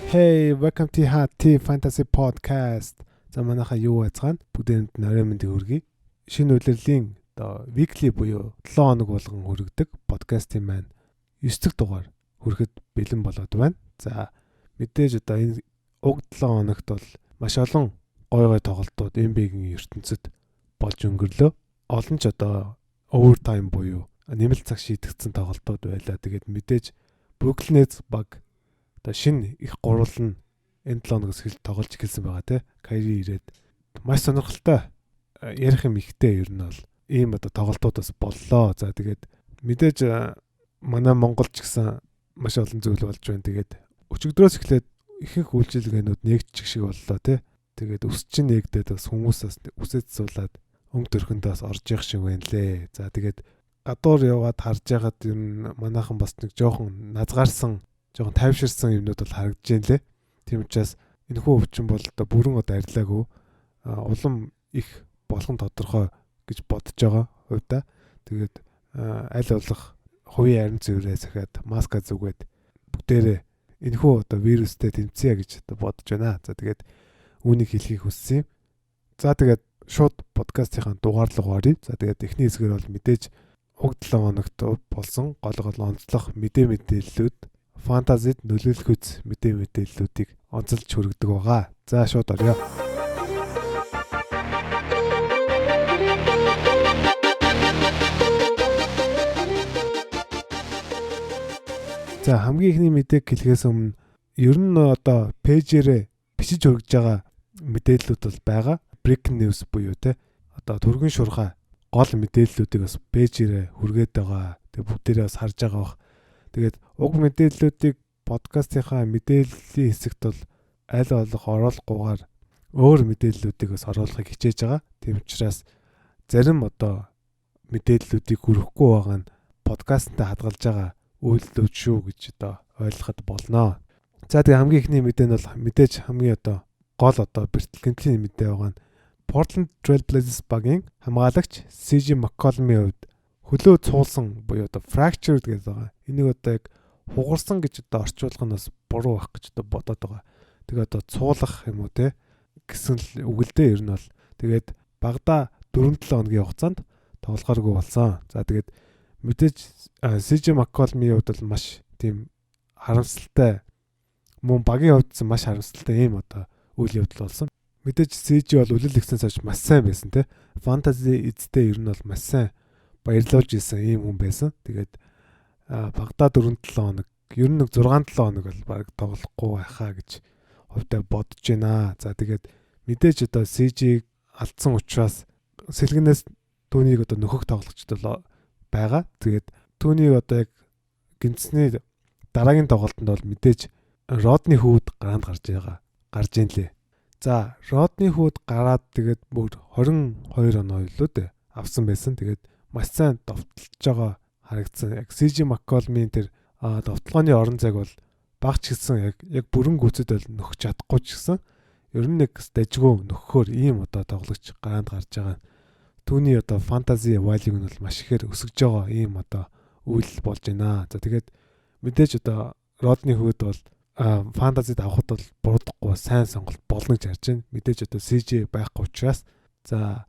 Hey, welcome to Hot Tea Fantasy Podcast. За манайха юу байцгаана? Бүгдээнд нарийн мэндийг хүргэе. Шинэ удирлын weekly буюу 7 хоног болгон хүргэдэг подкастын маань 9 дахь дугаар хүрэхэд бэлэн болоод байна. За мэдээж одоо энэ уг 7 хоногт бол маш олон гой тоглолтууд NBA-гийн ертөнцид болж өнгөрлөө. Олон ч одоо overtime буюу нэмэлт цаг шийдэгдсэн тоглолтууд байлаа. Тэгээд мэдээж Brooklyn Nets баг одоо шинэ их гурвал нь энэ 7 хоногоос тоглож эхэлсэн байгаа те. Kyrie ирээд маш сонирхолтой ярих юм ихтэй ер нь бол ийм одоо тоглолтуудаас боллоо. За тэгээд мэдээж манай Монголд ч гэсэн маш олон зүйл болж байна. Тэгээд өчигдрөөс эхлээд ихэнх үйлчилгээнүүд нэгдчих шиг боллоо те. Тэгээд өс чинь нэгдээд бас хүмүүсээс үсэд суулаад өнгө төрхөндөөс орж явах шиг байна лээ. За тэгээд гадуур яваад харж байгаад ер нь манайхан бас нэг жоохон назгаарсан жоохон тайвширсан юмнууд бол харагдж байна лээ. Тийм учраас энэхүү өвчин бол одоо бүрэн одоо арилаагүй улам их болгон тодорхой гэж бодож байгаа хувьдаа. Тэгээд аль болох хувийн арин цэврээ захиад маска зүгээд бүгдээрээ энэхүү одоо вирустэй тэмцэе гэж одоо бодож байна. За тэгээд үүнийг хэлхийг хүссэн юм. За тэгээд шууд подкастынхаа дугаарлага оръё. За тэгээд эхний хэсгээр бол мэдээж уг 7 хоногт болсон гол онцлог мэдээллүүд фантазид нөлөөлөх үз мэдээллүүдийг онцолж хүргэдэг байгаа. За шууд орё. За хамгийн ихний мэдээг хэлэхээс өмнө ер нь одоо пэйжээрээ бичиж хүргэж байгаа мэдээллүүд бол байгаа. Breaking news буюу те одоо түргэн шурхаа гол мэдээллүүдийг бас пэйжээрээ хүргээд байгаа. Тэгээ бүгдээрээ бас харж байгаа бах. Тэгээд уг мэдээллүүдийг подкастынхаа мэдээллийн хэсэгт бол аль болох оруулахгүйгээр өөр мэдээллүүдийг бас оруулахыг хичээж байгаа. Тийм учраас зарим одоо мэдээллүүдийг хүргэхгүй байгаа нь подкасттай хадгалж байгаа үйлдэлүүд шүү гэж одоо ойлгоход болно. За тэгээ хамгийн ихний мэдээ нь бол мэдээж хамгийн одоо гол одоо бэртгэлэнтлийн мэдээ байгаа нь Portland Trail Blazers багийн хамгаалагч CJ McCollum-ийн хувьд хөлөө цуулсан буюу одоо fractured гэдэг байгаа. Энийг одоо яг хугарсан гэж одоо орчуулах нь бас буруу байх гэж одоо бодоод байгаа. Тэгээ одоо цуулах юм уу те гэсэн л үгэлдээ ер нь бол тэгээд багада 4-7 хоногийн хугацаанд тоглохооргүй болсон. За тэгээд мэдээж CJ McCollum-ийн хувьд бол маш тийм харамсалтай мөн багийн хувьд маш харамсалтай ийм одоо үйл явдал болсон. Мэдээж CJ бол үлэл ихсэн цааш маш сайн байсан те. Фэнтези эзтэй ер нь бол маш сайн баярлуулж исэн ийм хүн байсан. Тэгээд багада 4-7 хоног ер нь нэг 6-7 хоног бол баг тоглохгүй байхаа гэж хувьдаа бодож байна. За тэгээд мэдээж одоо CJ-г алдсан учраас сэлгэнээс түүнийг одоо нөхөх тоглогчд бол байгаа. Тэгээд түүнийг одоо яг гинцний дараагийн тоглолтод бол мэдээж Родни хүүд гарч ийн лээ. За Родни хүүд гараад тэгээд бүр 22 оноо илүү дээ авсан байсан. Тэгээд маш сайн довтлж байгаа харагдсан. Яг CJ McCollum-ийн тэр довтлооны орон зайг бол багч гисэн яг бүрэн гүйцэд бол нөхөж чадахгүй ч гэсэн ер нь нэг дажгүй нөхөхөөр ийм одоо тоглогч гарч байгаа. Түүний одоо фэнтези value нь бол маш ихээр өсөж байгаа ийм одоо үйл болж байна. За тэгээд мэдээж одоо Родни хүүд бол фэнтезид авахд бол буруудахгүй сайн сонголт болно гэж харж байна. Мэдээж одоо CJ байхгүй учраас за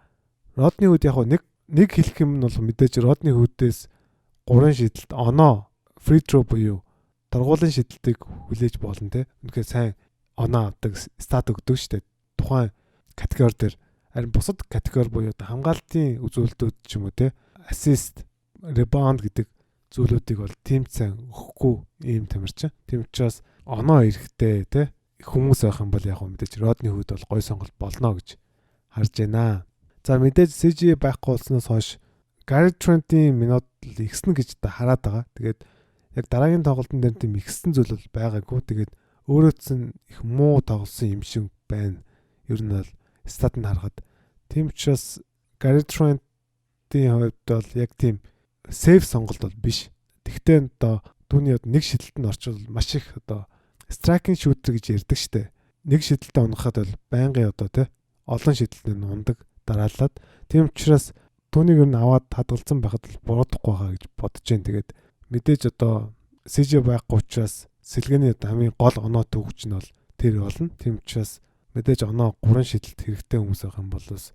Родни хүүд яг нэг хэлэх юм нь бол мэдээж Родни хүүдээс 3 шидэлт оноо free throw буюу торгуулийн шидэлтийг хүлээж болно те. Үнэхээр сайн оноо авдаг стат өгдөг штэ. Тухайн категори дээр харин бусад категори буюу хамгаалтын үзүүлэлтүүд ч юм уу те. Assist, rebound гэдэг зүйлүүдийг бол тийм сайн өгөхгүй ийм тамирчин. Тийм учраас оноо эрэхтэй те хүмүүс байх юм бол яг мэдээж Родни хүүд бол гой сонголт болно гэж харж байна. За мэдээж CJ байхгүй болсноос хойш Gary Trent-ийн минут ихсэн гэж та хараад байгаа. Тэгээд яг дараагийн тоглолтын дээр тийм ихсэн зүйл бол байгаагүй. Тэгээд өөрөө ч их муу тоглосон юм шиг байна. Ер нь бол стат нь харахад тийм учраас Gary Trent-ийн хувьд бол яг тийм сейф сонголт бол биш. Тэгвэл одоо түүний нэг шидэлтэнд орчвол маш их одоо striking shooter гэж ярьдаг штэ. Нэг шидэлтэд унахад бол байнгын одоо те олон шидэлтэнд ундаг. дараалаад. Тийм учраас түүнийг ер нь аваад хадгалсан байхад л буруудахгүй хаа гэж бодож जैन. Тэгээд мэдээж одоо CJ байхгүй учраас сэлгээний хамгийн гол оноо төгч нь бол тэр болно. Тийм учраас мэдээж оноо 3 шидэлт хэрэгтэй хүмүүс байх юм бол бас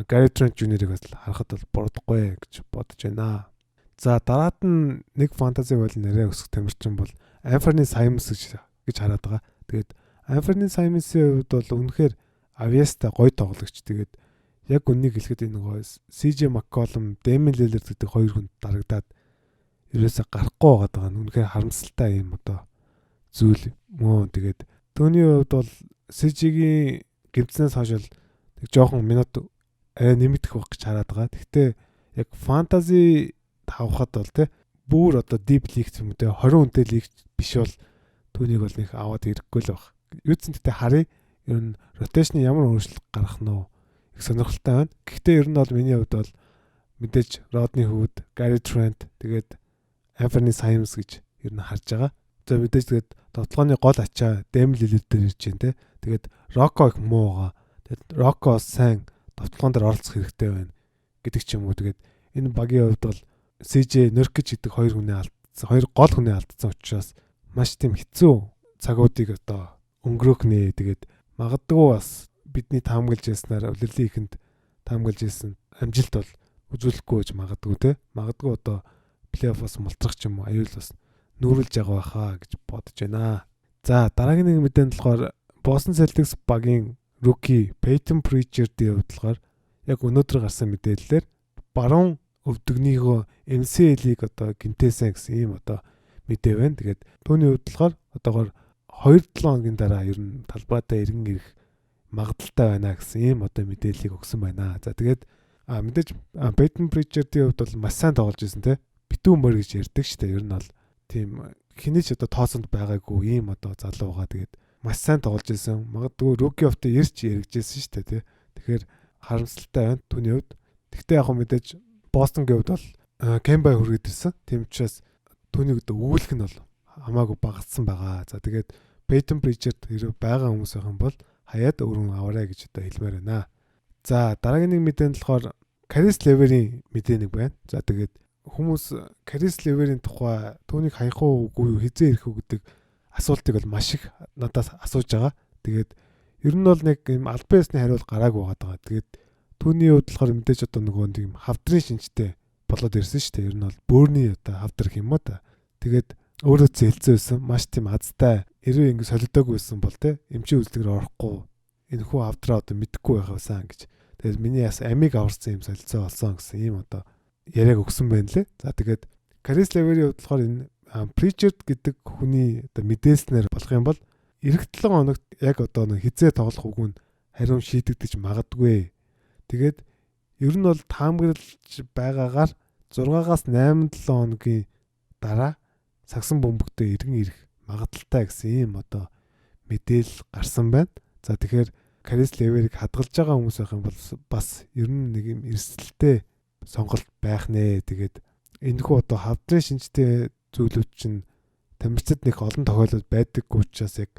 Gary Trent Jr.-ыг бас харахад бол буруудахгүй гэж бодож байна. За дараад нь нэг фэнтези бол нэрээ өсөх тамирчин бол Anthony Simons гэж хараад байгаа. Тэгээд Anthony Simons-ийн хувьд бол үнэхээр Aviesta гоё тоглогч. Тэгээд яг үнийг хэлэхэд энэ гоё CJ McCollum, Damian Lillard гэдэг хоёр хүнд дарагдаад ерөөсө гарахгүй байгаа нь үнэхээр харамсалтай юм одоо зүйл мөн. Тэгээд түүний хувьд бол CJ-гийн гэмтснээс хойш л тэг жоохон минут нэмэгдэх байх гэж хараад байгаа. Гэхдээ яг фэнтези тавхад бол те бүр одоо deep league юм те 20 хүнтэй лиг биш бол түүнийг бол нэг аваад ирэхгүй л баг. Юу ч зэнтэй харъя. Ер нь ротейшны ямар өөрчлөлт гарах нь их сонирхолтой байна. Гэхдээ ер нь бол миний хувьд бол мэдээж Rodney Hood, Gary Trent тэгээд Anthony Simons гэж ер нь харж байгаа. За мэдээж тэгээд тоглооны гол ачаа Damian Lillard дээр ирж байна те. Тэгээд Rocco их муу байгаа. Тэгээд Rocco сайн тоглоом дээр оролцох хэрэгтэй байна гэдэг ч юм уу. Тэгээд энэ багийн хувьд бол CJ Nurkic гэдэг хоёр гол хүнээ алдсан учраас маш тийм хэцүү цагуудыг одоо өнгөрөөх нэ. Тэгээд магадгүй бас бидний таамаглаж яснаар улирлын ихэнд таамаглаж ясан амжилт бол үзүүлэхгүй гэж магадгүй те. Магадгүй одоо плей-оффоос мултрах ч юм уу аюул бас нүүрлж байгаа байхаа гэж бодож байна. За дараагийн нэг мэдээнд болохоор Boston Celtics багийн rookie Peyton Pritchard-ийн хувьд болохоор яг өнөөдөр гарсан мэдээлэлээр баруун өвдөгнийхөө MCL-ийг одоо гинтээсэн гэсэн ийм одоо мэдээ байна. Тэгээд түүний хувьд болохоор одоогоор 2-7 хоногийн дараа ер нь талбайдаа иргэн ирэх магадaltaй байна гэсэн ийм одоо мэдээллийг өгсөн байна. За тэгээд мэдээж Peyton Pritchard-ийн хувьд бол маш сайн тоглож байсан те. Битүү мөр гэж ярьдаг шүү дээ. Ер нь бол тийм хинээч одоо тооцонд байгаагүй ийм одоо залуу байгаа. Тэгээд маш сайн тоглож байсан. Магадгүй rookie of the year ч яригджсэн шүү дээ те. Тэгэхээр харамсалтай байна түүний хувьд. Гэхдээ яг мэдээж Бостонгийн хувьд бол Кембай хүргээд ирсэн. Тийм учраас түүнийг өгүүлэх нь бол хамаагүй багассан байгаа. За тэгээд Peyton Pritchard хэрэг байгаа хүмүүс байх юм бол хаяад өргөн аваарай гэж одоо хэлмээр байна. За дараагийн нэг мэдээнд болохоор Caris LeVert-ийн мэдээ нэг байна. За тэгээд хүмүүс Caris LeVert-ийн тухай түүнийг хаях уугүй хизээ ирэх үү гэдэг асуултыг бол маш их надаас асууж байгаа. Тэгээд ер нь бол нэг юм албан ёсны хариулт гараагүй байгаа. Тэгээд түүний хувьд болохоор мэдээж одоо нөгөө тийм хавдрын шинжтэй болоод ирсэн шүү дээ. Ер нь бол бөөрний одоо хавдар гэх юм уу та. Тэгээд өөрөө зэлцсэн байсан. Маш тийм азтай. Хэрвээ ингэ солидоогүй байсан бол те эмчийн үзлэгэр орохгүй. Энэ хүү хавдраа одоо мэдэхгүй байх байсан гэж. Тэгээд миний яс амиг аварсан юм солилцоо болсон гэсэн ийм одоо яриаг өгсөн байна лээ. За тэгээд Caris LeVert-ийн хувьд болохоор энэ Pritchard гэдэг хүний одоо мэдээснээр болох юм бол эх 7 хоногт яг одоо нэг хизээ тоглох үгүй нь хариун шийдэгдэж магадгүй. Тэгээд ер нь бол таамаглаж байгаагаар 6-аас 8-7 хоногийн дараа сагсан бөмбөгтөө иргэн ирэх магадaltaй гэсэн ийм одоо мэдээлэл гарсан байна. За тэгэхээр Caris LeVert-ийг хадгалж байгаа хүмүүс байх юм бол бас ер нь нэг юм эрсдэлтэй сонголт байх нэ. Тэгээд энэхүү одоо хавдрын шинжтэй зүйлүүд чинь тамирчид нэг олон тохиолдолд байдаггүй учраас яг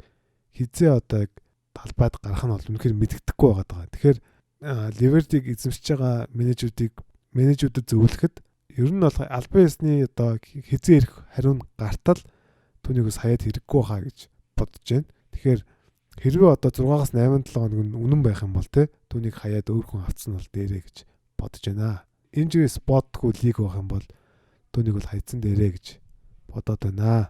хизээ одоо яг талбайд гарах нь бол үнэхээр мэддэхгүй байгаа. Тэгэхээр LeVert-ийг эзэмшиж байгаа менежүүдд зөвлөхөд ер нь бол албан ёсны одоо хизээ ирэх хариу гартал түүнийг бас хаяад хэрэггүй хаа гэж бодож байна. Тэгэхээр хэрвээ одоо 6-аас 8-7 хоног үнэн байх юм бол те түүнийг хаяад өөр хүн авцсан бол дээрээ гэж бодож байна. Injury spot-гүй лиг байх юм бол түүнийг бол хайцсан дээрээ гэж бодоод байна.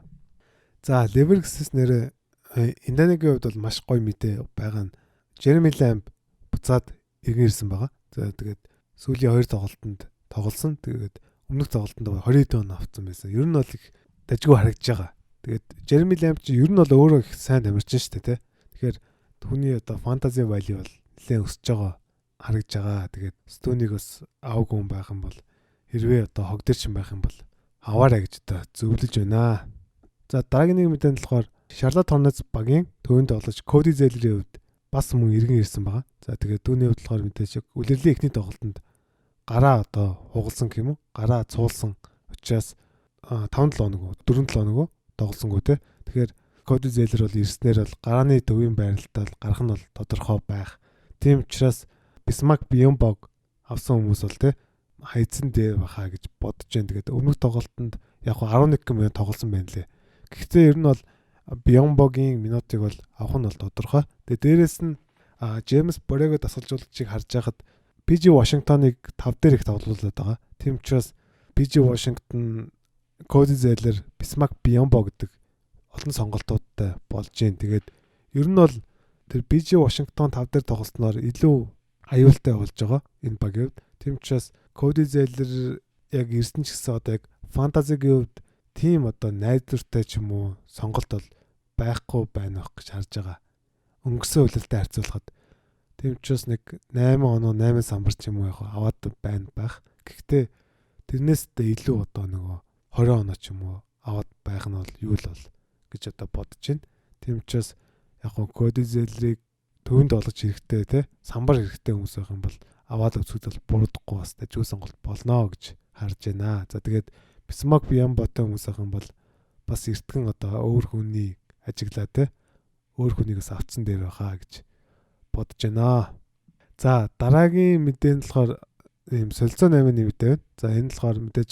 За LeVert гэсэс нэр Индианагийн хувьд бол маш гоё мэдээ байгаа нь Jeremy Lamb буцаад иргэн ирсэн байгаа. За тэгээд сүүлийн 2 тоглолтод тоглосон. Тэгээд өмнөх тоглолтод 20 тонн авсан байсан. Ер нь бол их дажгүй харагдаж байгаа. Тэгээд Jeremy Lamb чи ер нь бол өөрөө их сайн тамирчин шүү дээ, тэ. Тэгэхээр түүний одоо fantasy value бол нэлээд өсөж байгаа харагдаж байгаа. Тэгээд Stone-ыг бас аваагүй хүн байх юм бол хэрвээ одоо хогдэрчин байх юм бол аваарай гэж одоо зөвлөж байна. За дараагийн нэг мэдээнд болохоор Charlotte Hornets багийн төвөнд тоглож Cody Zeller-ийн хувьд бас мөн иргэн ирсэн байгаа. За тэгээд түүний хувьд болохоор мэдээж үлрэлийн эхний тоглолтод гараа одоо хугалсан гэх юм уу? Гараа цуулсан учраас 5-7 хоног 4-7 хоног тоглосонгүй те. Тэгэхээр Cody Zeller бол ирснээр бол гарааны төвийн байралтаа гарах нь бол тодорхой байх. Тийм учраас Bismarck Bjornborg авсан хүмүүс бол те хайцсан дээр бахаа гэж бодож байна. Тэгээд өмнөх тоглолтод яг 11 минут тоглосон байна лээ. Гэхдээ ер нь бол Bjornborg-ийн минутыг бол авах нь бол тодорхой. Тэгээд дээрэс нь Джеймс Борего дасгалжуулагчийг харж байхад PG Washington-ыг 5 дээр их тоглуулад байгаа. Тийм учраас PG Washington, Cody Zeller, Bismarck Bjornborg гэдэг олон сонголтуудтай болж байна. Тэгээд ер нь бол тэр PG Washington 5 дээр тоглосноор илүү аюултай болж байгаа энэ багийн. Тийм учраас Cody Zeller яг ирсэн ч гэсэн одоо яг фэнтезигийн хувьд тийм одоо найдвартай ч юм уу сонголт бол байхгүй байна гэж харж байгаа. Өнгөрсөн үеэлтэй харьцуулахад тийм учраас нэг 8 оноо 8 самбар ч юм уу яг аваад байна байх. Гэхдээ тэрнээс илүү одоо нөгөө 20 оноо ч юм уу аваад байх нь бол юу л бол гэж одоо бодож байна. Тийм учраас яг Cody Zeller-ийг төвөнд олгож хэрэгтэй те самбар хэрэгтэй хүмүүс байх юм бол аваад үзэхэд бол буруудахгүй бас дажгүй сонголт болно гэж харж байна. За тэгээд Bismarck Bjornborg-тэй хүмүүс байх юм бол бас эртгэн одоо өөр хүний ажиглаа те өөр хүнийгээс авцсан дээр байхаа гэж бодож байна. За дараагийн мэдээ нь болохоор ийм солилцоо 8-ны мэдээ байна. За энэ нь болохоор мэдээж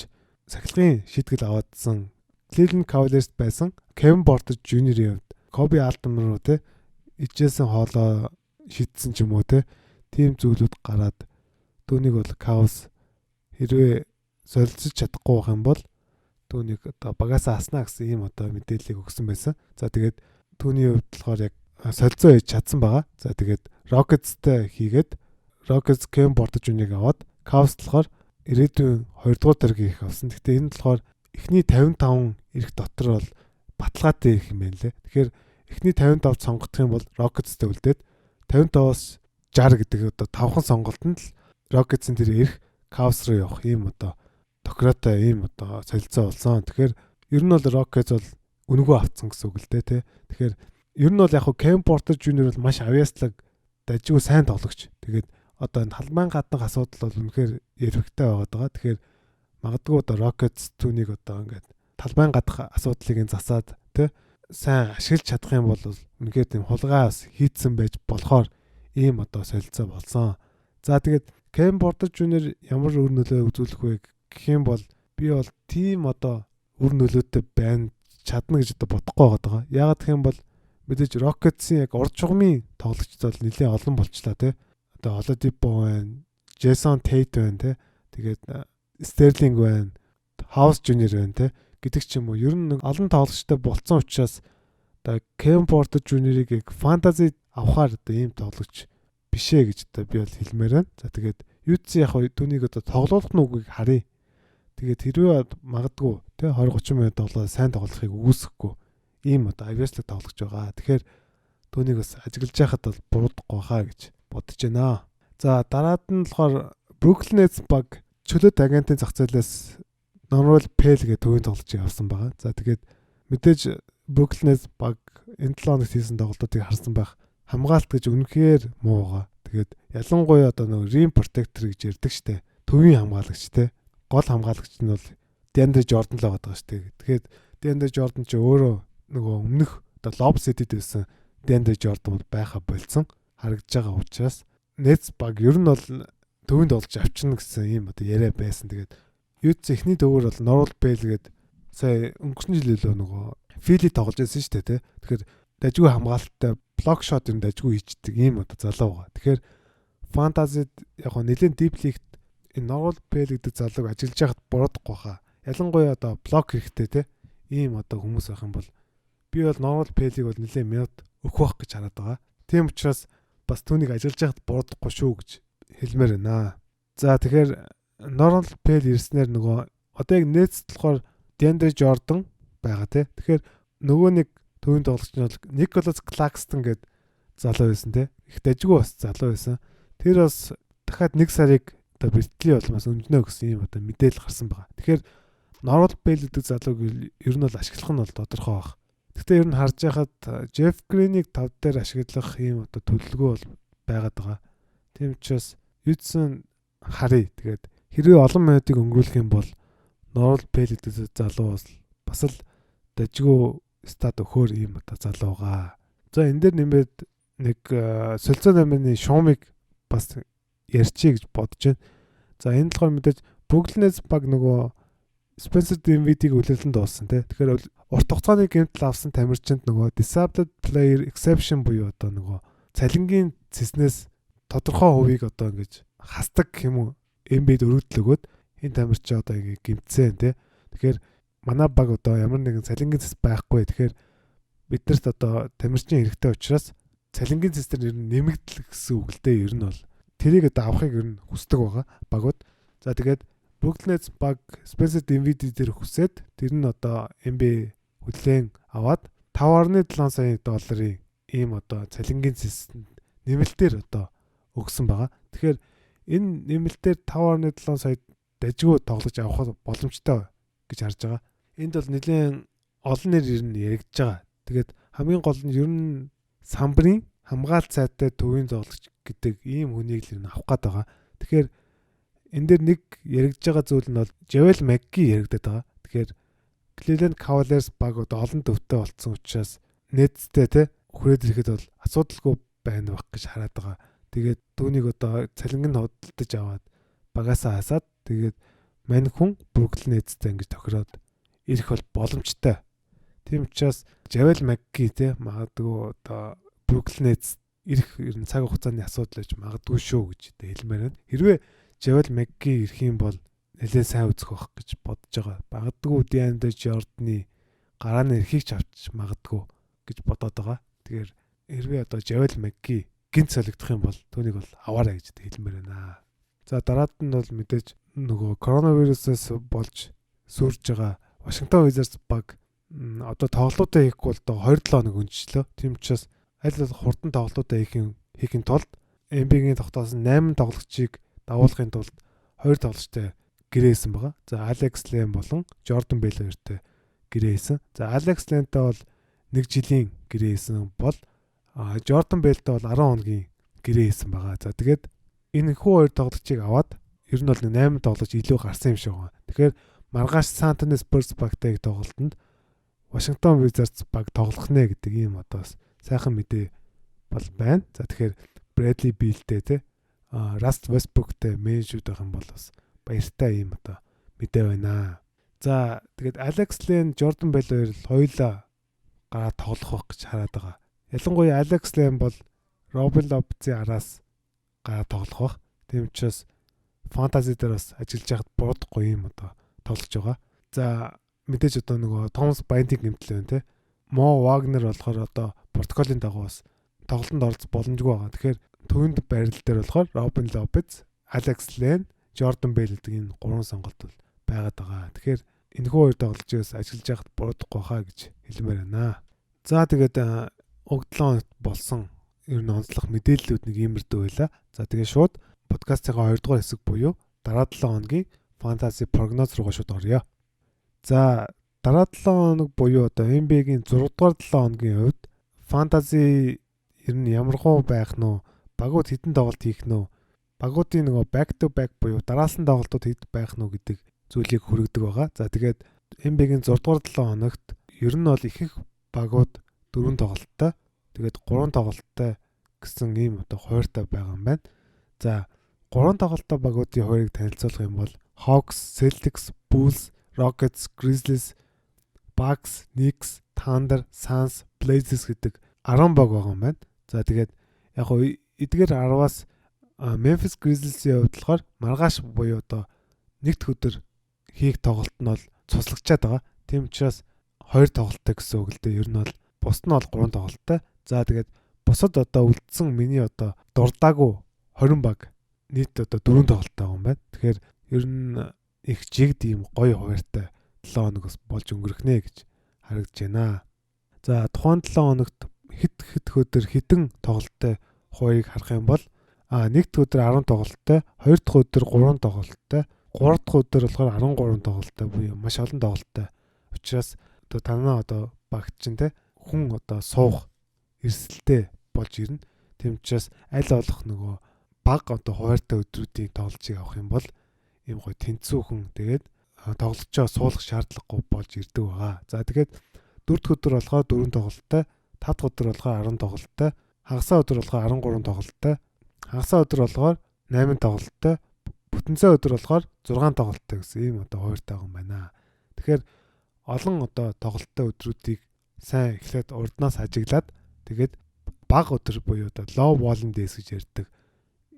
сахилгын шийтгэл аваадсан Cleveland Cavaliers байсан Kevin Porter Jr-ийн хувьд Kobe Altman руу те ижээсэн хоолоо шийдсэн ч юм уу те тийм зүйлүүд гараад түүнийг бол Cavs хэрвээ солилцож чадахгүй байх юм бол түүнийг одоо багасаа аснаа гэсэн ийм одоо мэдээллийг өгсөн байсан. За тэгээд түүний хувьд болохоор яг солилцоо хийж чадсан байгаа. За тэгээд Rockets-тэй хийгээд Rockets Kevin Porter Jr-ыг аваад Cavs болохоор ирээдүйн 2 дугаар дараагийн их авсан. Гэхдээ энэ болохоор эхний 55 ирэх дотор бол баталгаатай их юм байна лээ. Тэгэхээр эхний 55-д сонгогдох юм бол Rockets-тэй үлдээд 55-аас 60 гэдэг одоо 5хан сонголтод л Rockets-ын тэр ирэх Cavs руу явах ийм одоо тохиротой ийм одоо солилцоо болсон. Тэгэхээр ер нь бол Rockets бол үнгөө авцсан гэсэн үг л дээ тий. Тэгэхээр ер нь бол яг Kevin Porter Jr бол маш авьяаслаг дажгүй сайн тоглогч. Тэгээд одоо энэ халбайн гаднах асуудал бол үнэхээр яригтай байгаа. Тэгэхээр магадгүй одоо Rockets түүнийг одоо ингээд талбайн гадах асуудлыг нь засаад тий сайн ашиглаж чадах юм бол үнэхээр тийм хулгаас хийцэн байж болохоор ийм одоо солилцоо болсон. За тэгээд Kevin Porter Jr ямар үр нөлөө үзүүлэх вэ гэх юм бол би бол тийм одоо үр нөлөөтэй байна чадна гэж одоо бодохгүй байгаа. Яагаад гэх юм бол мэдээж Rockets-ийн яг урд чугмын тоглогчд бол нэлээд олон болчлаа тий. Одоо Oladipo байна, Jason Tate байна тий. Тэгээд Sterling байна, House Jr байна тий. Гэдэг ч юм уу. Ер нь олон тоглогчтой болцсон учраас одоо Kevin Porter Jr-ыг яг фэнтези авахаар одоо ийм тоглогч бишээ гэж одоо би бол хэлмээр байна. За тэгээд UC яг түүнийг одоо тоглоулах нь үгийг харъя. Тэгээд хэрвээ магадгүй тий 20-30 минут тоглоод сайн тоглохыг үүсэхгүй ийм одоо авьяаслаг тоглож байгаа. Тэгэхээр түүнийг бас ажиглаж яхад бол буруудахгүй хаа гэж бодож байна. За дараад нь болохоор Brooklyn Nets баг чөлөөт агентын зах зээлээс Normal Pale гэх төвийн тоглолтыг авсан байгаа. За тэгээд мэдээж Brooklyn Nets баг энэ 7 хоногт хийсэн тоглолтуудыг харсан байх хамгаалт гэж үнэхээр муу байгаа. Тэгээд ялангуяа одоо нэг rim protector гэж ярьдаг штэ. Төвийн хамгаалагч те. Гол хамгаалагч нь бол DeAndre Jordan л байгаа штэ. Тэгэхээр DeAndre Jordan ч өөрөө нөгөө өмнөх одоо lob set-д байсан DeAndre Jordan бол байха болцсон харагдж байгаа учраас Nets баг ер нь бол төвөнд олж авчна гэсэн ийм одоо яриа байсан. Тэгээд Ютс эхний төвөр бол Normal Pale гээд сая өнгөрсөн жил лөө нөгөө Philly тоглож байсан шүү дээ тий. Тэгэхээр дажгүй хамгаалттай блок шот юм дажгүй хийдэг ийм одоо залуу байгаа. Тэгэхээр фэнтезид яг хөө нэлээд deep league энэ Normal Pale гэдэг залууг ажиглаж яхад буруудахгүй хаа. Ялангуяа одоо блок хэрэгтэй тий. Ийм одоо хүмүүс байх юм бол би бол Normal Pale-ийг бол нэлээд минут өгөх байх гэж хараад байгаа. Тийм учраас бас түүнийг ажиглаж яхад буруудахгүй шүү гэж хэлмээр байна. За тэгэхээр Normal Pale ирснээр нөгөө одоо яг Nets болохоор DeAndre Jordan байгаа тий. Тэгэхээр нөгөө нэг төвийн тоглогч нь бол Nicholas Claxton гэдэг залуу байсан тий. Их дажгүй бас залуу байсан. Тэр бас дахиад 1 сарыг одоо бэлтгэл болмоос өнжнө гэсэн юм одоо мэдээлэл гарсан байгаа. Тэгэхээр Normal Pale гэдэг залууг ер нь бол ашиглах нь бол тодорхой баг. Гэхдээ ер нь харж байхад Jeff Green-ийг 5 дээр ашиглах юм одоо төлөвлөгөө бол байгаад байгаа. Тийм учраас Ютсэн харъя. Тэгээд хэрвээ олон минутыг өнгөрүүлэх юм бол Normal Pale гэдэг залуу бас л дажгүй стат өгөхөр юм одоо залуу байгаа. За энэ дээр нэмээд нэг солилцоо намын шуумыг бас ярьчих гэж бодож байна. За энэ болохоор мэдээж Brooklyn Nets баг нөгөө Spencer Dinwiddie-г үлээлэн дууссан тий. Тэгэхээр урт хугацааны гэмтэл авсан тамирчинд нөгөө disabled player exception буюу одоо нөгөө цалингийн цэснээс тодорхой хувийг одоо ингэж хасдаг юм уу NBA-д өргөдөл өгөөд энэ тамирч одоо ингэ гэмтсэн тий. Тэгэхээр манай баг одоо ямар нэгэн цалингийн цэс байхгүй. Тэгэхээр биднэрт одоо тамирчин хэрэгтэй учраас цалингийн цэс төр нэмэгдэл гэсэн үг л дээ. Ер нь бол тэрийг одоо авахыг ер нь хүсдэг байгаа багууд. За тэгээд Brooklyn Nets баг Spencer Dinwiddie дээр хүсээд тэр нь одоо NBA хүлээн аваад 5.7 сая долларын ийм одоо цалингийн цэс нэмэлтээр одоо өгсөн байгаа. Тэгэхээр энэ нэмэлтээр 5.7 сая дажгүй тоглож авах боломжтой гэж харж байгаа. Энд бол нэлээд олон нэр ер нь яригдж байгаа. Тэгээд хамгийн гол нь ер нь самбарын хамгаалт сайтай төвийн зоглогч гэдэг ийм хүнийг л авах гээд байгаа. Тэгэхээр энэ дээр нэг яригдж байгаа зүйл нь бол Javel McGee яригдаад байгаа. Тэгэхээр Cleveland Cavaliers баг одоо олон төвтэй болцсон учраас Nets-тэй те хүрээд ирэхэд бол асуудалгүй байна байх гэж хараад байгаа. Тэгээд түүнийг одоо цалинг нь хөдөлж аваад багасаа хасаад тэгээд мань хүн Brooklyn Nets-тэй ингэж тохироод ирэх бол боломжтой. Тийм учраас Javel McGee те магадгүй одоо Brooklyn Nets ирэх ер нь цаг хугацааны асуудал гэж магадгүй шүү гэж хэлмээр байна. Хэрвээ Javel McGee ирэх юм бол нэлээд сайн үзэх байх гэж бодож байгаа. Магадгүй DeAndre Jordan-ы гарааны эрхийг ч авч магадгүй гэж бодоод байгаа. Тэгэхээр хэрвээ одоо Javel McGee гинт солигдох юм бол түүнийг бол аваарай гэж хэлмээр байна. За дараад нь бол мэдээж нөгөө коронавирусээс болж сүрж байгаа Washington Wizards баг одоо тоглолтоо хийхгүй бол одоо 27 хоног өнжлөө. Тийм учраас аль болох хурдан тоглолтоо хийхин тулд NBA-гийн тогтоосон 8 тоглогчийг дагуулахын тулд 2 тоглогчтой гэрээсэн байгаа. За Alex Len болон Jordan Bell хоёртой гэрээсэн. За Alex Len-тэй бол 1 жилийн гэрээсэн бол Jordan Bell-тэй бол 10 хоногийн гэрээсэн байгаа. За тэгээд энэ хүү 2 тоглогчийг аваад ер нь бол 8 тоглогч илүү гарсан юм шиг байна. Тэгэхээр маргааш San Antonio Spurs багтай тоглолтод Washington Wizards баг тоглох нэ гэдэг ийм одоо сайхан мэдээ бол байна. За тэгэхээр Bradley Beal-тэй те Russell Westbrook-тэй менежүүд байх юм бол бас баяртай ийм одоо мэдээ байна. За тэгээд Alex Len, Jordan Bell хоёр хоёулаа гараа тоглох байх гэж хараад байгаа. Ялангуяа Alex Len бол Robin Lopez-ийн араас гараа тоглох байх. Тийм учраас фэнтези дээр бас ажиллаж байхад буруудахгүй юм одоо тоглож байгаа. За мэдээж одоо нөгөө Thomas Bryant-ийг нэмтэл байна те. Mo Wagner болохоор одоо протоколын дагуу бас тоглолтод оролцох боломжгүй байгаа. Тэгэхээр төвөнд байрал дээр болохоор Robin Lopez, Alex Len, Jordan Bell гэдэг энэ гурван сонголт бол байгаад байгаа. Тэгэхээр энэ хоёр тоглолчоос ажиллаж байхад буруудахгүй хаа гэж хэлмээр байна. За тэгээд өгдлөн болсон ер нь онцлог мэдээллүүд нэг иймэрдүү байла. За тэгээд шууд подкастын 2 дугаар хэсэг буюу дараа 7 хоногийн фэнтези прогноз руугаа шууд оръё. За дараа 7 хоног буюу одоо NBA-гийн 6 дугаар 7 хоногийн хувьд фэнтези ер нь ямархуу байх нь багууд хэдэн тоглолт хийх нь багуудын нөгөө back to back буюу дараалсан тоглолтууд хэд байх нь гэдэг зүйлийг хүргэдэг байгаа. За тэгээд NBA-гийн 6 дугаар 7 хоногт ер нь бол ихэнх багууд 4 тоглолттой тэгээд 3 тоглолттой гэсэн ийм одоо хууртай байгаа юм байна. За 3 тоглолттой багуудын хуурийг танилцуулах юм бол Hawks, Celtics, Bulls, Rockets, Grizzlies, Bucks, Knicks, Thunder, Suns, Blazers гэдэг 10 баг байгаа юм байна. За тэгээд яг хоо эдгээр 10-аас Memphis Grizzlies-ийн хувьд болохоор маргааш буюу одоо нэгд өдөр хийх тоглолт нь бол цуслагдчаад байгаа. Тийм учраас 2 тоглолттой гэсэн үг л дээ. Ер нь бол бус нь бол 3 тоглолттой. За тэгээд бусад одоо үлдсэн миний одоо дурдаагүй 20 баг нийт одоо 4 тоглолттой байгаа юм байна. Тэгэхээр ер нь их жигд ийм гоё хуваартай 7 хоног бас болж өнгөрөх нэ гэж харагдж байна. За тухайн 7 хоногт хэд өдөр хідэн тоглолттой хувийг харах юм бол нэгд өдөр 10 тоглолттой, 2 дахь өдөр 3 тоглолттой, 3 дахь өдөр болохоор 13 тоглолттой буюу маш олон тоглолттой. Учираас одоо танаа одоо багт чинь те хүн одоо суух эрсдэлтэй болж ирнэ. Тийм учраас аль болох нөгөө баг одоо хуваартай өдрүүдийн тоглолцыг авах юм бол ийм гоё тэнцүүхэн тэгээд тоглолцоо суулгах шаардлагагүй болж ирдэг байгаа. За тэгээд 4 дахь өдөр болохоор 4 тоглолттой, 5 дахь өдөр болохоор 10 тоглолттой, хагасаа өдөр болохоор 13 тоглолттой, хагасаа өдөр болохоор 8 тоглолттой. Бүтэнцэн өдөр болохоор 6 тоглолттой гэсэн ийм одоо хуваартай байгаа юм байна. Тэгэхээр олон одоо тоглолттой өдрүүдийг сайн эхлээд урднаас ажиглаад тэгээд бага өдөр буюу одоо low volume days гэж ярьдаг.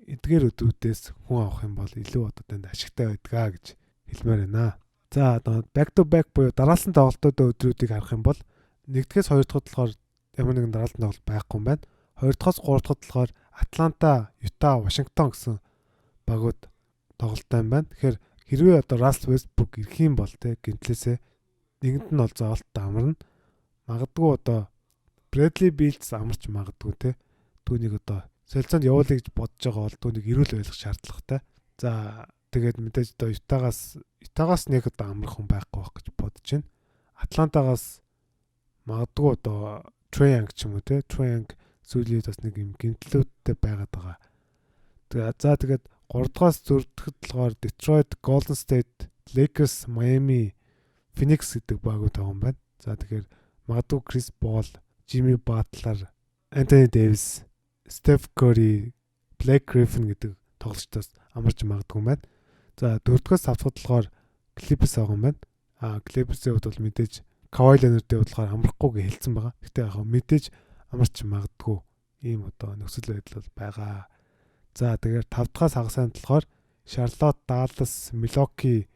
Эдгээр өдрүүдээс хүн авах юм бол илүү одоо тэнд ашигтай байдгаа гэж хэлмээр байна. За одоо back to back буюу дараалсан тоглолттой өдрүүдийг харах юм бол 1-ээс 2 дахь болохоор ямар нэгэн дараалсан тоглолт байхгүй юм байна. 2-оос 3 дахь болохоор Атланта, Юта, Вашингтон гэсэн багууд тоглолттой юм байна. Тэгэхээр хэрвээ одоо Russell Westbrook ирэх юм бол те гинтлээсээ нэгэнд нь бол зоолт амарна. Магадгүй одоо Bradley Beal амарч магадгүй те. Түүнийг одоо солилцоонд явуулъя гэж бодож байгаа бол түүнийг эрүүл байлгах шаардлагатай. За тэгээд мэдээж одоо Ютагаас нэг одоо амрах хүн байхгүй байх гэж бодож байна. Атлантагаас магадгүй одоо Trae Young ч юм уу те. Trae Young сүүлийн бас нэг юм гинтлүүдтэй байгаад байгаа. Тэгээд 3 дугаас зөрдөхөд болохоор Detroit, Golden State, Lakers, Miami, Phoenix гэдэг багууд байгаа юм байна. За тэгэхээр магадгүй Chris Paul, Jimmy Butler, Anthony Davis, Steph Curry, Blake Griffin гэдэг тоглогчдоос амарч магадгүй юм байна. За 4 дугаас авахд болохоор Clippers байгаа юм байна. Clippers-ийн хувьд бол мэдээж Kawhi Leonard-ийн бодлохоор амрахгүй гэж хэлсэн байгаа. Гэхдээ яг мэдээж амарч магадгүй ийм одоо нөхцөл байдал бол байгаа. За тэгэхээр 5 дахаас хагасанд болохоор Charlotte, Dallas, Milwaukee,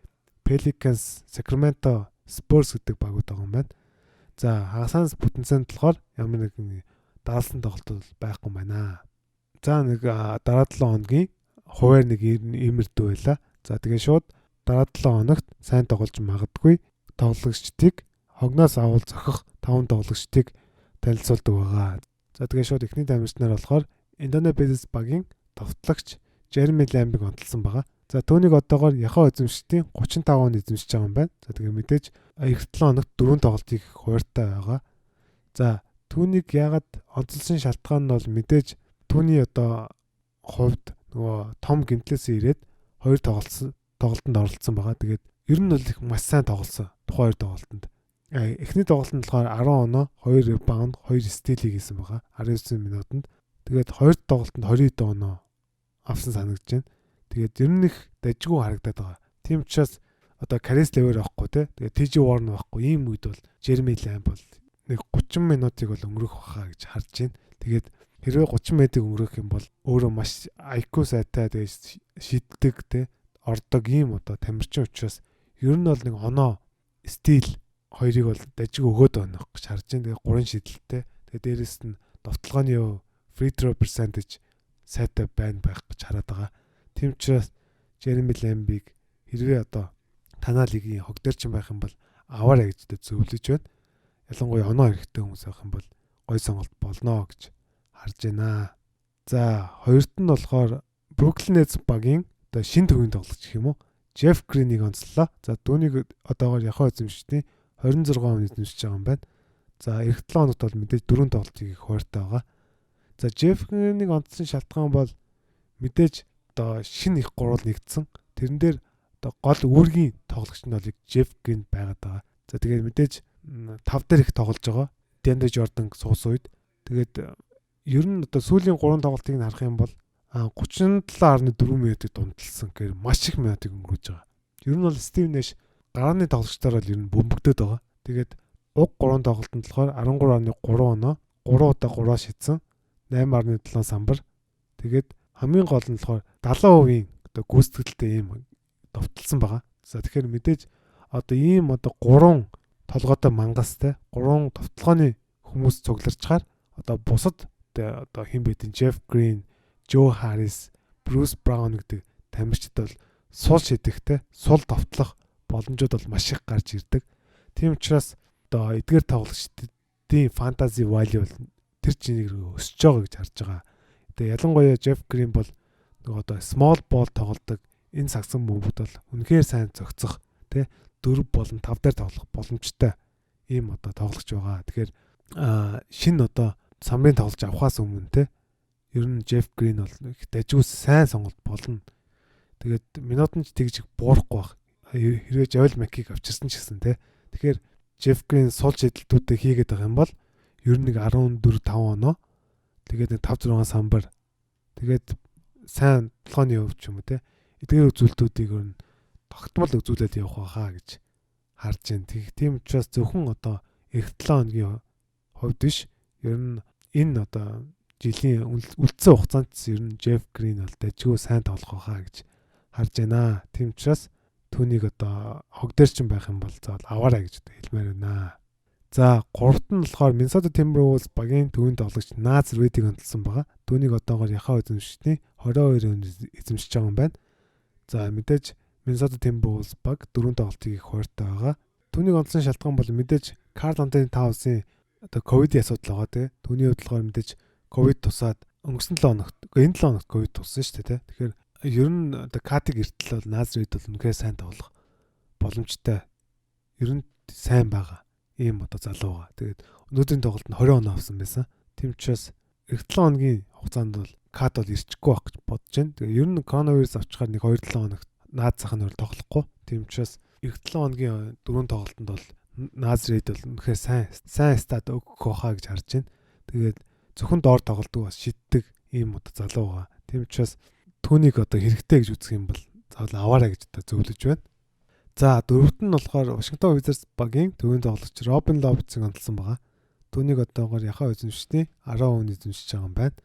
Pelicans, Sacramento, Spurs гэдэг багууд байгаа юм байна. За хагасаас бүтэнцэн болохоор ямар нэгэн дараалсан тоглолт байхгүй юм байна. За нэг дараа 7 хоногийн хуваар нэг иймэрдүү байла. За тэгээ шууд дараа 7 хоногт сайн тоглож магадгүй тоглогчдыг хогноос авал зохих 5 тоглогчдыг танилцуулдаг байгаа. За тэгээ шууд эхний дамжнаар болохоор Indiana Pacers багийн товтлогч Jeremy Lamb-ыг онцлсан байгаа. За түүнийг одоогоор яхаа эзэмшигчдийн 35 он эзэмшиж байгаа юм байна. За тэгээ мэдээж эх 7 хоногт 4 тоглолтыг хуваартай байгаа. За түүнийг яагаад онцлсан шалтгаан нь бол мэдээж түүний одоо хувьд нөгөө том гимтлээсээ ирээд 2 тоглолтод оролцсон байгаа. Тэгээд ер нь бол их маш сайн тоглосон тухайн 2 тоглолтод. Эхний тоглолтод болохоор 10 оноо 2 ребаунд 2 стилийг хийсэн байгаа 19 минутанд. Тэгээд 2 тоглолтод 22 оноо авсан санагдаж байна. Тэгээд ер нь их дажгүй харагдаад байгаа. Тийм учраас одоо Caris LeVert авахгүй те. Тэгээд TJ Warren авахгүй ийм үед бол Jeremy Lamb бол нэг 30 минутыг бол өнгөрөх баха гэж харж байна. Тэгээд хэрвээ 30 минутыг өнгөрөх юм бол өөрөө маш IQ сайтай тэгээд шийддэг те ордог ийм одоо тамирчин учраас ер нь бол нэг оноо стил хоёрыг бол дажиг өгөөд байна гэж харж байна. Тэгээ 3 шидэлтэй. Тэгээ дээрэс нь довтлооны free throw percentage сайтай байх гэж хараад байгаа. Тийм учраас Jeremy Lamb-ыг хэрвээ одоо танаа лигийн хогдорч байх юм бол аваарай гэж зөвлөж байна. Ялангуяа оноо хэрэгтэй хүмүүс авах юм бол гой сонголт болно гэж харж байна. За хоёрт нь болохоор Brooklyn Nets багийн одоо шинэ төвийн тоглогч гэх юм уу? Jeff Green-ийг онцлоо. За түүнийг одоогоор яхаа эзэмшигчдийн 26 он эзэмшиж байгаа юм байна. За эх 7 хоногт бол мэдээж 4 тоглолтыг их хуваартай байгаа. За Jeff Green-ийг онцлсон шалтгаан бол мэдээж одоо шинэ их гурвал нэгдсэн. Тэрэн дээр одоо гол үүргийн тоглогч нь бол Jeff Green байгаад байгаа. За тэгээд мэдээж 5 дээр их тоглож байгаа. DeAndre Jordan суус үед. Тэгээд ер нь одоо сүүлийн 3 тоглолтыг нь харах юм бол 37.4 минутыг дундалсан гэхээр маш их минутыг өнгөрөөж байгаа. Ер нь бол Steve Nash гарааны тоглогчдоор бол ер нь бөмбөгдөд байгаа. Тэгээд уг 3 тоглолтод болохоор 13.3 оноо 3 удаа 3-аа шидсэн 8.7 самбар. Тэгээд хамгийн гол нь болохоор 70% одоо гүйцэтгэлтэй ийм довтлсон байгаа. За тэгэхээр мэдээж одоо ийм одоо 3 толгойтой мангастай 3 товтлооны хүмүүс цугларчаар одоо бусад одоо хэн бэдэн Jeff Green, Joe Harris, Bruce Brown гэдэг тамирчид бол сул шидэхтэй, сул довтлох боломжууд бол маш их гарч ирдэг. Тийм учраас одоо эдгээр тоглогчдын fantasy value бол тэр чинийг өсөж байгаа гэж харж байгаа. Тэгээ ялангуяа Jeff Green бол нөгөө одоо small ball тоглодог энэ сагсан бөмбөгт бол үнэхээр сайн зөгцөх тий 4 болон 5 дээр тоглох боломжтой ийм одоо тоглогч байгаа. Тэгэхээр шинэ одоо самрын тоглож авахаас өмнө те ер нь Jeff Green бол их дажгүй сайн сонголт болно. Тэгээд минут нь тэгж буурахгүй байх. Хэрвээ Javel McKee-г авчирсан ч гэсэн те. Тэгэхээр Jeff Green сул шидэлтүүдээ хийгээд байгаа юм бол ер нь нэг 14-5 оноо тэгээд нэг 5-6 самбар тэгээд сайн толгойн хувь ч юм уу те эдгээр үзүүлэлтүүдийг ер нь тогтмол үзүүлээд явах байхаа гэж харж байна. Тийм учраас зөвхөн одоо эх 7 хоногийн хувьд биш ер нь энэ одоо жилийн үлдсэн хугацаанд ер нь Jeff Green бол дажгүй сайн тоглох байхаа гэж харж байна. Тийм учраас түүнийг одоо хог дээр ч байх юм бол заавал аваарай гэж хэлмээр байна. За 3-т нь болохоор Minnesota Timberwolves багийн төвийн тоглогч Naz Reid-ийг онцлсан байгаа. Түүнийг одоогоор яхаа эзэмшигчний 22-нд эзэмшиж байгаа юм байна. За мэдээж Minnesota Timberwolves баг 4 тоглолтыг их хууртай байгаа. Түүнийг онцлсан шалтгаан бол мэдээж Karl Anthony Towns-ийн одоо ковидын асуудал байгаа тий. Түүний хувьд болохоор мэдээж ковид тусаад өнгөрсөн 7 хоногт энэ 7 хоногт ковид туссан шүү дээ тий. Тэгэхээр ер нь одоо Катиг эртэл бол Naz Reid бол үнэхээр сайн тоглох боломжтой. Ер нь сайн байгаа. Ийм одоо залуу байгаа. Тэгээд өнөөдрийн тоглолтод 20 оноо авсан байсан. Тийм учраас эх 7 хоногийн хугацаанд бол Кат бол ирчихгүй байх гэж бодож байна. Тэгээд ер нь коронавирус авчихаар нэг 2-7 хоногт Naz цахан өөр тоглохгүй. Тийм учраас эх 7 хоногийн 4 тоглолтод бол Naz Reid бол үнэхээр сайн стат өгөх байхаа гэж харж байна. Тэгээд зөвхөн доор тоглолтог бас шиддэг ийм одоо залуу байгаа. Тийм учраас түүнийг одоо хэрэгтэй гэж үзэх юм бол заавал аваарай гэж одоо зөвлөж байна. За 4-т нь болохоор Washington Wizards багийн төвийн тоглогч Robin Lopez-ийг онцлсан байгаа. Түүнийг одоогоор яхаа эзэмшигчний 10% эзэмшиж байгаа юм байна.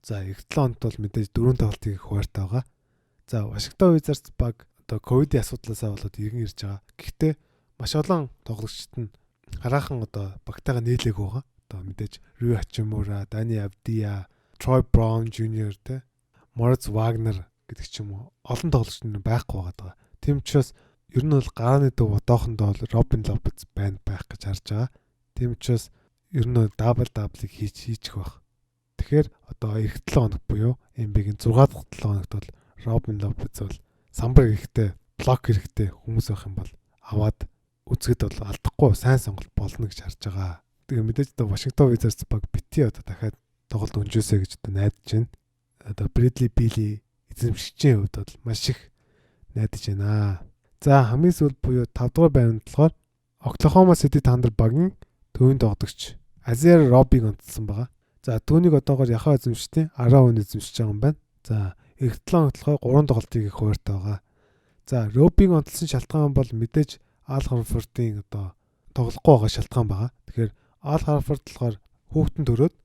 За эх 7 хоногт бол мэдээж 4 тоглолтыг их хууртай байгаа. За Washington Wizards баг одоо ковидын асуудлаасаа болоод иргэн ирж байгаа. Гэхдээ маш олон тоглогчид нь хараахан одоо багтайгаа нийлээг байгаа. Одоо мэдээж Rui Hachimura, Dani Avdija, Troy Brown Jr. те Moritz Wagner гэдэг ч юм уу олон тоглогчид нь байхгүй байгаа. Тийм учраас ер нь бол гарааны төв одоохондоо Robin Lopez байх гэж харж байгаа. Тийм учраас ер нь дабл-даблыг хийчих байх. Тэгэхээр одоо эх 7 хоног буюу NBA-гийн 6 дахь 7 хоногт бол Robin Lopez бол самбар хэрэгтэй, блок хэрэгтэй хүмүүс байх юм бол аваад үзэхэд бол алдахгүй сайн сонголт болно гэж харж байгаа. Тэгээ мэдээж одоо Washington Wizards баг бити одоо дахиад тоглолт өнжөөсэй гэж одоо найдаж байна. Одоо Bradley Beal эзэмшигчийн хувьд бол маш их найдаж байна. За хамгийн сүүлд буюу 5 дугаар байранд болохоор Oklahoma City Thunder багийн төвийн тоглогч Isaiah Roby-г онцлсан байгаа. За түүнийг одоогоор яхаа эзэмшигчний 10% эзэмшиж байгаа юм байна. За эх 7 хоногт болохоор 3 тоглолтыг их хууртай байгаа. За Roby-г онцлсан шалтгаан бол мэдээж Al Horford-ийн одоо тоглохгүй байгаа шалтгаан байгаа. Тэгэхээр Al Horford болохоор хүүхдэн төрөөд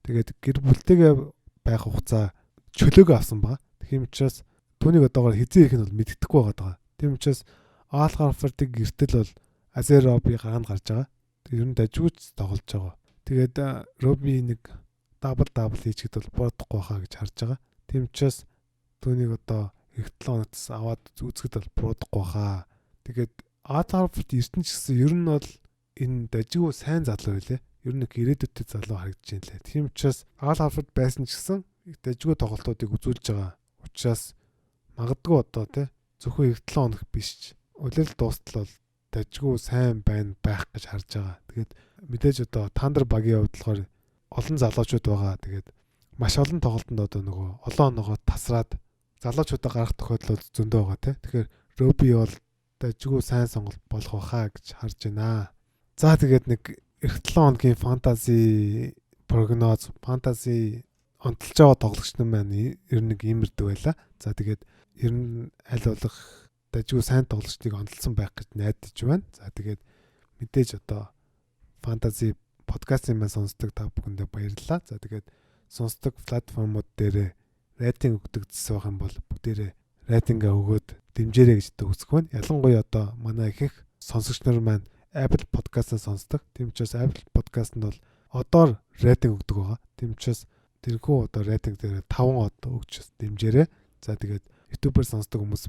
тэгээд гэр бүлтэйгээ байх хугацаа чөлөөгөө авсан байгаа. Тийм учраас түүнийг одоогоор хизээ их нь бол мэддэхгүй байгаа. Тийм учраас Al Horford-ыг гэртэл бол Isaiah Roby гараанд гарч байгаа. Ер нь дажгүйч тоглож байгаа. Тэгээд Roby нэг дабл хийчихэд бол бодохгүй байхаа гэж харж байгаа. Тийм учраас түүнийг одоо эх 7 хоногтс аваад үзэхэд бол бодохгүй байхаа. Тэгээд Al Horford эртэн ч гэсэн ер нь бол энэ дажгүй сайн залуу байлээ. Ер нь ирээдүйтэй залуу харагдаж байна лээ. Тийм учраас Al Horford байсан ч гэсэн дажгүй тоглолтуудыг үзүүлж байгаа. Учраас магадгүй одоо тий зөвхөн эх 7 хоног биш. Улирал дуустал бол дажгүй сайн байх гэж харж байгаа. Тэгээд мэдээж одоо Thunder багийн хувьд болохоор олон залуучууд байгаа. Тэгээд маш олон тоглолтод одоо нөгөө олон оноогоо тасраад залуучуудаа гарах тохиолдол зөндөө байгаа тий. Тэгэхээр Roby бол дажгүй сайн сонголт болох байхаа гэж харж байна. За тэгээд нэг эх 7 хоногийн фэнтези прогноз, фэнтези онцолж байгаа тоглогч нар маань ер нь нэг иймэрдүү байла. За тэгээд ер нь аль болох дажгүй сайн тоглогчдыг онцлсан байх гэж найдаж байна. За тэгээд мэдээж одоо фэнтези подкастын маань сонсдог та бүхэндээ баярлалаа. За тэгээд сонсдог платформуд дээр рейтинг өгдөг зүйл байх юм бол бүгдээрээ рейтингээ өгөөд дэмжээрэй гэж үзэх байна. Ялангуяа одоо манай их сонсогч нар маань Apple Podcast-аа сонсдог. Тийм учраас Apple Podcast-нд бол одоор рейтинг өгдөг байгаа. Тийм учраас тэрхүү одоо рейтинг дээр 5 од өгч дэмжээрэй. За тэгээд YouTube-аар сонсдог хүмүүс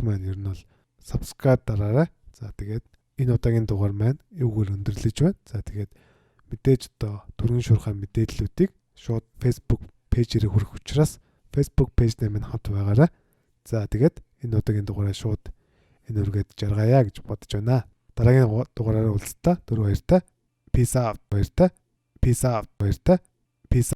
маань ер нь бол subscribe дараарай. За тэгээд энэ удаагийн дугаар маань юугаар өндөрлөж байна. За тэгээд мэдээж одоо түргэн шуурхай мэдээллүүдийг шууд Facebook пэйжээр хүргэх учраас Facebook пэйжтэй минь хамт байгаарай. За тэгээд энэ удаагийн дугаараа шууд энэ үргээд жаргая гэж бодож байна. Дараагийн дугаараараа уулзтаа. Түр баяртай. Peace out баяртай.